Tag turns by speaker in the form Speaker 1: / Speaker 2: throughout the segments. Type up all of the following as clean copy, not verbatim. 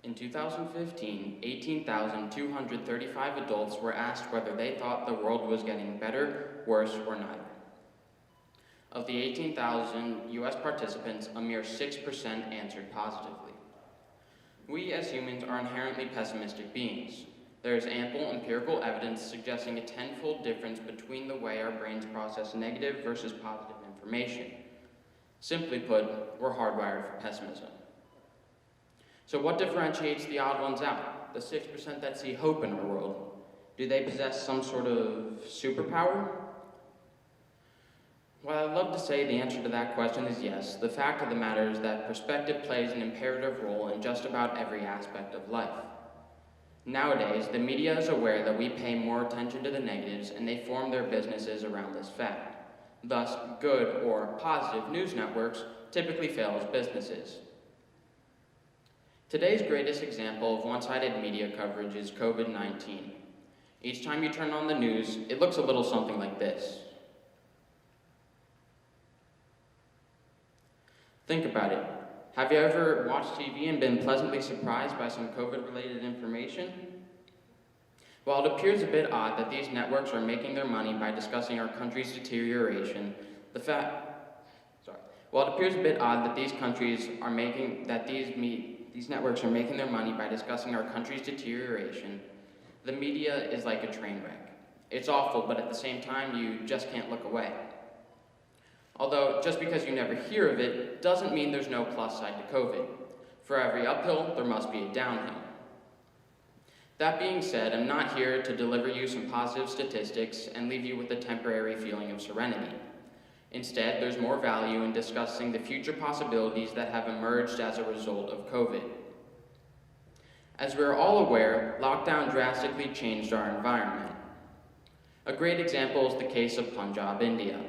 Speaker 1: In 2015, 18,235 adults were asked whether they thought the world was getting better, worse, or neither. Of the 18,000 US participants, a mere 6% answered positively. We as humans are inherently pessimistic beings. There is ample empirical evidence suggesting a tenfold difference between the way our brains process negative versus positive information. Simply put, we're hardwired for pessimism. So what differentiates the odd ones out, the 6% that see hope in our world? Do they possess some sort of superpower? While I'd love to say the answer to that question is yes, the fact of the matter is that perspective plays an imperative role in just about every aspect of life. Nowadays, the media is aware that we pay more attention to the negatives and they form their businesses around this fact. Thus, good or positive news networks typically fail as businesses. Today's greatest example of one-sided media coverage is COVID-19. Each time you turn on the news, it looks a little something like this. Think about it. Have you ever watched TV and been pleasantly surprised by some COVID-related information? While it appears a bit odd that these networks are making their money by discussing our country's deterioration, these networks are making their money by discussing our country's deterioration, the media is like a train wreck. It's awful, but at the same time, you just can't look away. Although, just because you never hear of it, doesn't mean there's no plus side to COVID. For every uphill, there must be a downhill. That being said, I'm not here to deliver you some positive statistics and leave you with a temporary feeling of serenity. Instead, there's more value in discussing the future possibilities that have emerged as a result of COVID. As we're all aware, lockdown drastically changed our environment. A great example is the case of Punjab, India.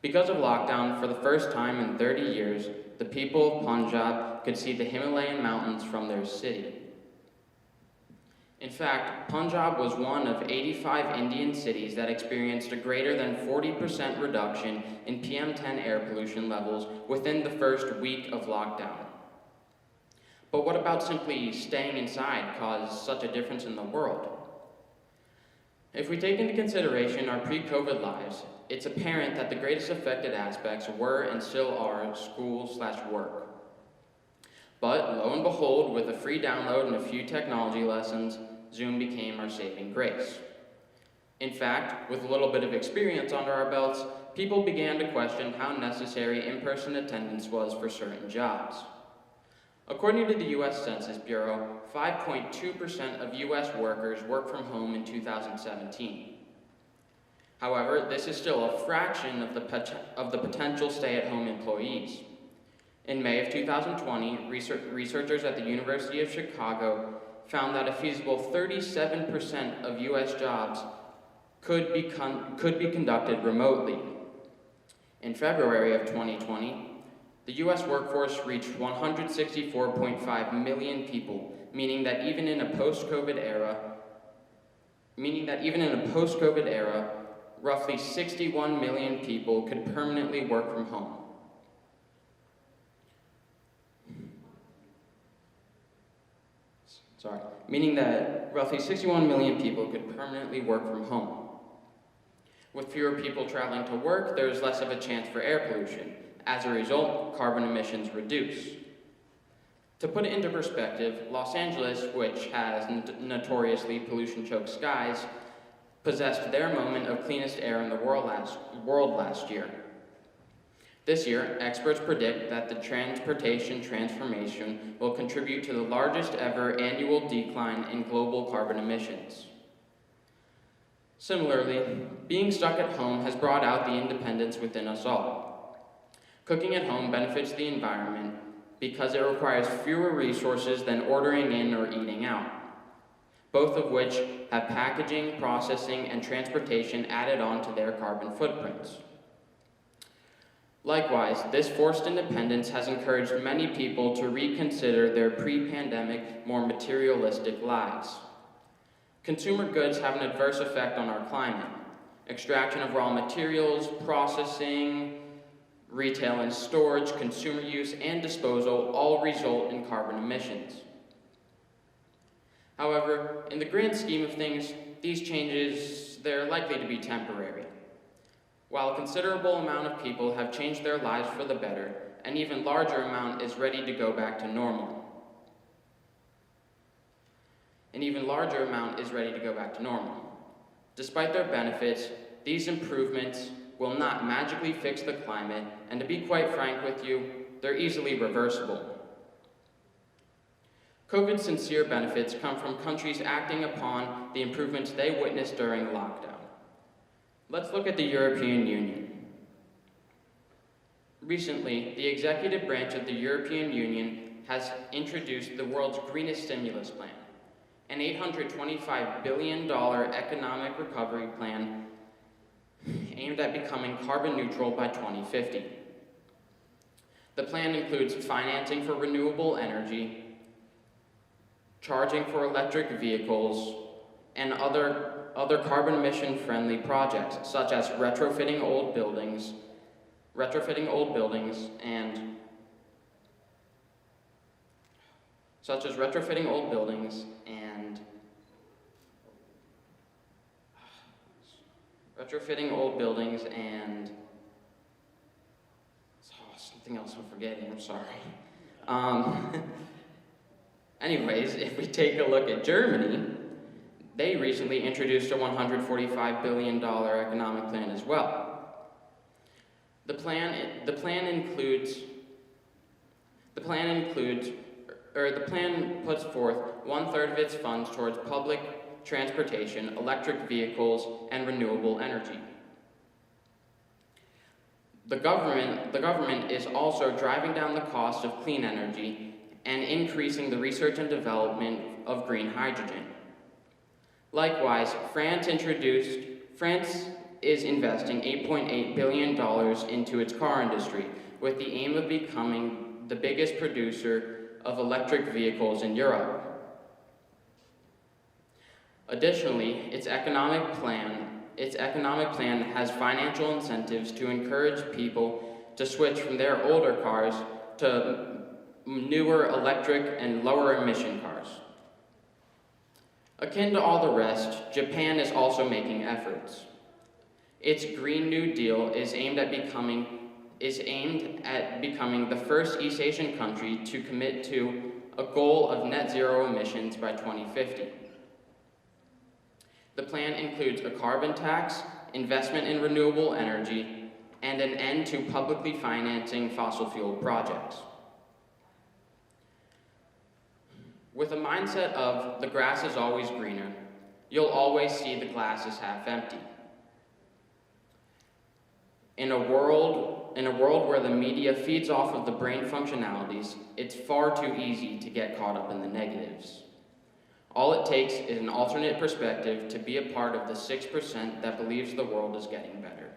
Speaker 1: Because of lockdown, for the first time in 30 years, the people of Punjab could see the Himalayan mountains from their city. In fact, Punjab was one of 85 Indian cities that experienced a greater than 40% reduction in PM10 air pollution levels within the first week of lockdown. But what about simply staying inside caused such a difference in the world? If we take into consideration our pre-COVID lives, it's apparent that the greatest affected aspects were and still are school/work. But lo and behold, with a free download and a few technology lessons, Zoom became our saving grace. In fact, with a little bit of experience under our belts, people began to question how necessary in-person attendance was for certain jobs. According to the US Census Bureau, 5.2% of US workers work from home in 2017. However, this is still a fraction of the potential stay-at-home employees. In May of 2020, researchers at the University of Chicago found that a feasible 37% of US jobs could be conducted remotely. In February of 2020, the US workforce reached 164.5 million people, meaning that even in a post-COVID era, roughly 61 million people could permanently work from home. Meaning that roughly 61 million people could permanently work from home. With fewer people traveling to work, there is less of a chance for air pollution. As a result, carbon emissions reduce. To put it into perspective, Los Angeles, which has notoriously pollution-choked skies, possessed their moment of cleanest air in the world last year. This year, experts predict that the transportation transformation will contribute to the largest ever annual decline in global carbon emissions. Similarly, being stuck at home has brought out the independence within us all. Cooking at home benefits the environment because it requires fewer resources than ordering in or eating out, both of which have packaging, processing, and transportation added on to their carbon footprints. Likewise, this forced independence has encouraged many people to reconsider their pre-pandemic, more materialistic lives. Consumer goods have an adverse effect on our climate. Extraction of raw materials, processing, retail and storage, consumer use, and disposal all result in carbon emissions. However, in the grand scheme of things, these changes, they're likely to be temporary. While a considerable amount of people have changed their lives for the better, an even larger amount is ready to go back to normal. An even larger amount is ready to go back to normal. Despite their benefits, these improvements will not magically fix the climate, and to be quite frank with you, they're easily reversible. COVID's sincere benefits come from countries acting upon the improvements they witnessed during the lockdown. Let's look at the European Union. Recently, the executive branch of the European Union has introduced the world's greenest stimulus plan, an $825 billion economic recovery plan aimed at becoming carbon neutral by 2050. The plan includes financing for renewable energy, charging for electric vehicles, and other carbon emission-friendly projects, such as retrofitting old buildings and something else I'm forgetting, I'm sorry. Anyways, if we take a look at Germany, they recently introduced a $145 billion economic plan as well. The plan puts forth 1/3 of its funds towards public transportation, electric vehicles, and renewable energy. The government is also driving down the cost of clean energy and increasing the research and development of green hydrogen. Likewise, France is investing $8.8 billion into its car industry, with the aim of becoming the biggest producer of electric vehicles in Europe. Additionally, its economic plan has financial incentives to encourage people to switch from their older cars to newer electric and lower emission cars. Akin to all the rest, Japan is also making efforts. Its Green New Deal is aimed at becoming the first East Asian country to commit to a goal of net zero emissions by 2050. The plan includes a carbon tax, investment in renewable energy, and an end to publicly financing fossil fuel projects. With a mindset of the grass is always greener, you'll always see the glass is half empty. In a world where the media feeds off of the brain functionalities, it's far too easy to get caught up in the negatives. All it takes is an alternate perspective to be a part of the 6% that believes the world is getting better.